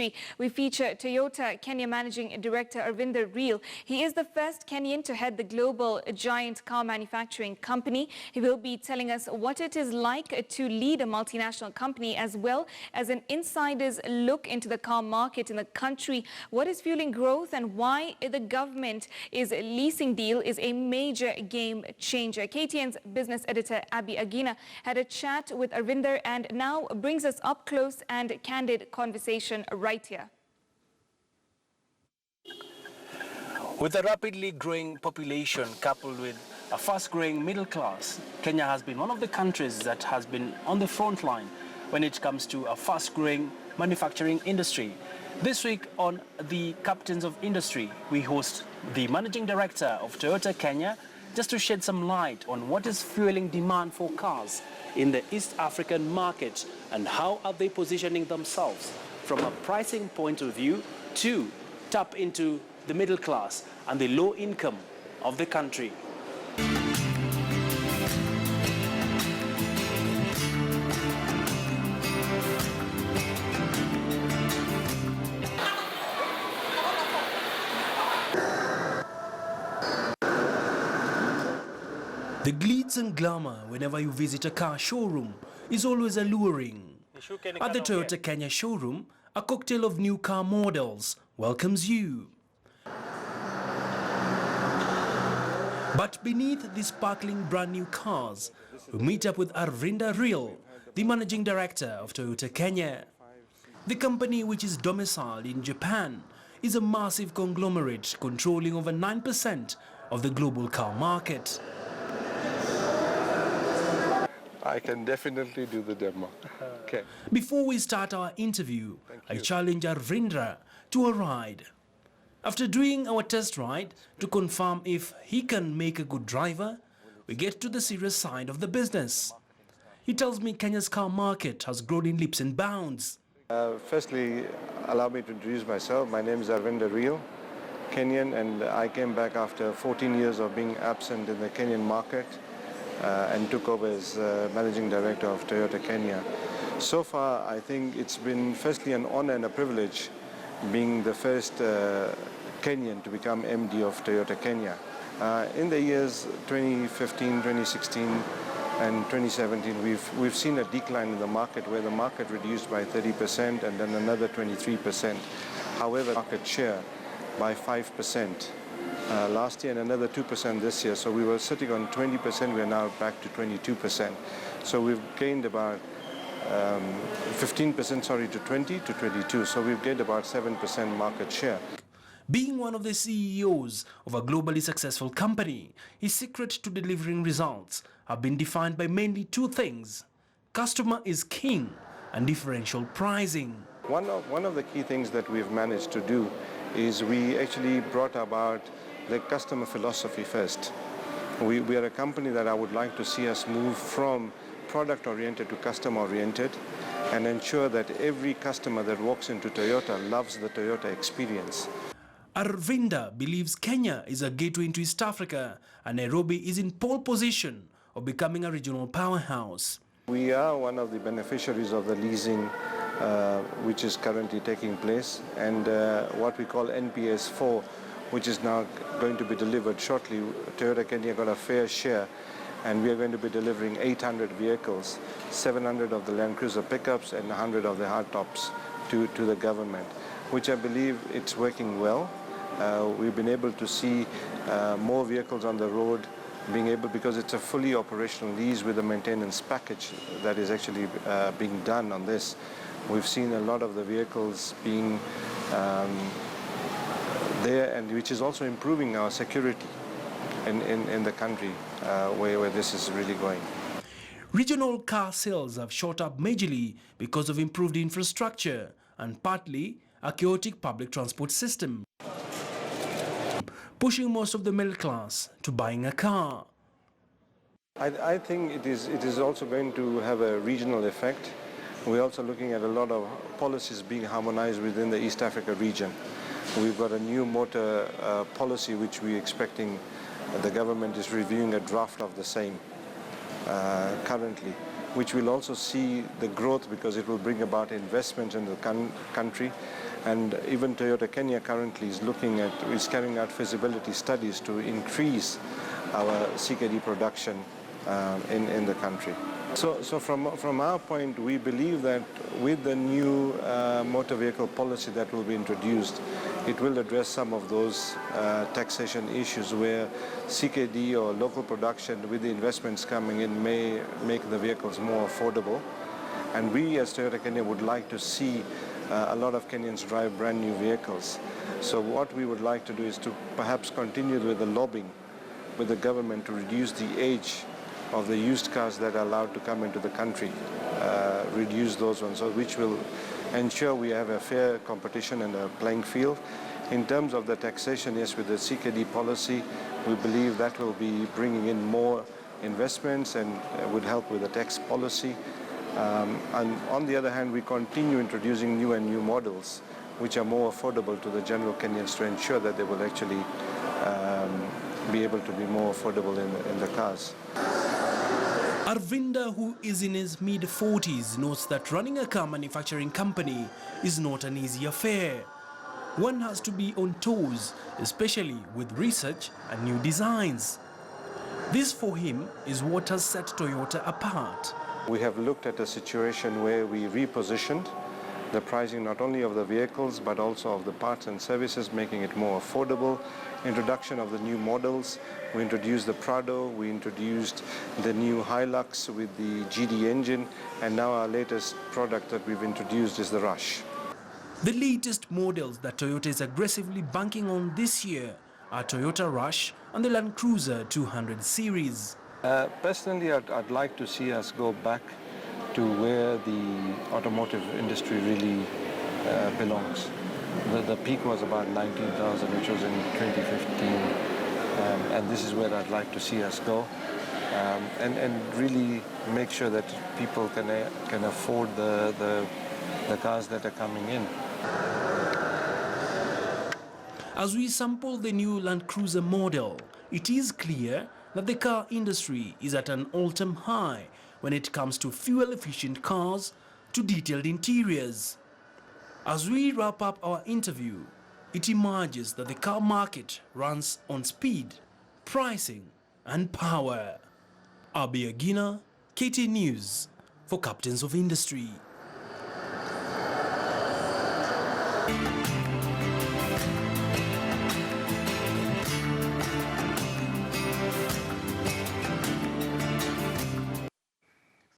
industry. We feature Toyota Kenya Managing Director Arvinder. He is the first Kenyan to head the global giant car manufacturing company. He will be telling us what it is like to lead a multinational company, as well as an insider's look into the car market in the country, what is fueling growth, and why the government leasing deal is a major game changer. KTN's business editor Abby Agina had a chat with Arvinder and now brings us up close and candid conversation right here. With a rapidly growing population coupled with a fast-growing middle class, Kenya has been one of the countries that has been on the front line when it comes to a fast-growing manufacturing industry. This week on The Captains of Industry, we host the Managing Director of Toyota Kenya just to shed some light on what is fueling demand for cars in the East African market and how are they positioning themselves from a pricing point of view to tap into the middle class and the low income of the country. The glitz and glamour whenever you visit a car showroom is always alluring. At the Toyota Kenya showroom, a cocktail of new car models welcomes you. But beneath these sparkling brand new cars, we meet up with Arvinder, the Managing Director of Toyota Kenya. The company, which is domiciled in Japan, is a massive conglomerate controlling over 9% of the global car market. I can definitely do the demo. Okay. Before we start our interview, I challenge Arvinder to a ride. After doing our test ride to confirm if he can make a good driver, we get to the serious side of the business. He tells me Kenya's car market has grown in leaps and bounds. Firstly, allow me to introduce myself. My name is Arvinder, Kenyan, and I came back after 14 years of being absent in the Kenyan market and took over as Managing Director of Toyota Kenya. So far, I think it's been firstly an honor and a privilege being the first Kenyan to become MD of Toyota Kenya. In the years 2015, 2016 and 2017, we've seen a decline in the market where the market reduced by 30% and then another 23%. However, market share by 5% last year and another 2% this year. So we were sitting on 20%, we're now back to 22%. So we've gained about 15%, to 20 to 22. So we've gained about 7% market share. Being one of the CEOs of a globally successful company, his secret to delivering results have been defined by mainly two things: customer is king and differential pricing. One of the key things that we've managed to do is we actually brought about the customer philosophy first. We are a company that I would like to see us move from product-oriented to customer-oriented and ensure that every customer that walks into Toyota loves the Toyota experience. Arvinder believes Kenya is a gateway into East Africa and Nairobi is in pole position of becoming a regional powerhouse. We are one of the beneficiaries of the leasing which is currently taking place, and what we call NPS 4, which is now going to be delivered shortly. Toyota Kenya got a fair share, and we are going to be delivering 800 vehicles, 700 of the Land Cruiser pickups and 100 of the hardtops to the government, which I believe it's working well. We've been able to see more vehicles on the road, because it's a fully operational lease with a maintenance package that is actually being done on this. We've seen a lot of the vehicles being there, and which is also improving our security in the country where this is really going. Regional car sales have shot up majorly because of improved infrastructure and partly a chaotic public transport system, pushing most of the middle class to buying a car. I think it is also going to have a regional effect. We're also looking at a lot of policies being harmonized within the East Africa region. We've got a new motor policy which we're expecting. The government is reviewing a draft of the same currently, which will also see the growth because it will bring about investment in the country And even Toyota Kenya currently is carrying out feasibility studies to increase our CKD production in the country. So from our point, we believe that with the new motor vehicle policy that will be introduced, it will address some of those taxation issues where CKD or local production with the investments coming in may make the vehicles more affordable. And we as Toyota Kenya would like to see a lot of Kenyans drive brand new vehicles. So what we would like to do is to perhaps continue with the lobbying with the government to reduce the age of the used cars that are allowed to come into the country, reduce those ones, so which will ensure we have a fair competition and a playing field. In terms of the taxation, yes, with the CKD policy, we believe that will be bringing in more investments and would help with the tax policy. And on the other hand, we continue introducing new models which are more affordable to the general Kenyans to ensure that they will actually be able to be more affordable in the cars. Arvinder, who is in his mid-40s, notes that running a car manufacturing company is not an easy affair. One has to be on toes, especially with research and new designs. This for him is what has set Toyota apart. We have looked at a situation where we repositioned the pricing not only of the vehicles but also of the parts and services, making it more affordable. Introduction of the new models. We introduced the Prado, we introduced the new Hilux with the GD engine, and now our latest product that we've introduced is the Rush. The latest models that Toyota is aggressively banking on this year are Toyota Rush and the Land Cruiser 200 series. Personally, I'd like to see us go back to where the automotive industry really belongs. The peak was about 19,000, which was in 2015, and this is where I'd like to see us go, and really make sure that people can afford the cars that are coming in. As we sample the new Land Cruiser model, it is clear that the car industry is at an all-time high when it comes to fuel-efficient cars to detailed interiors. As we wrap up our interview, it emerges that the car market runs on speed, pricing, and power. Abi Agina, KT News, for Captains of Industry.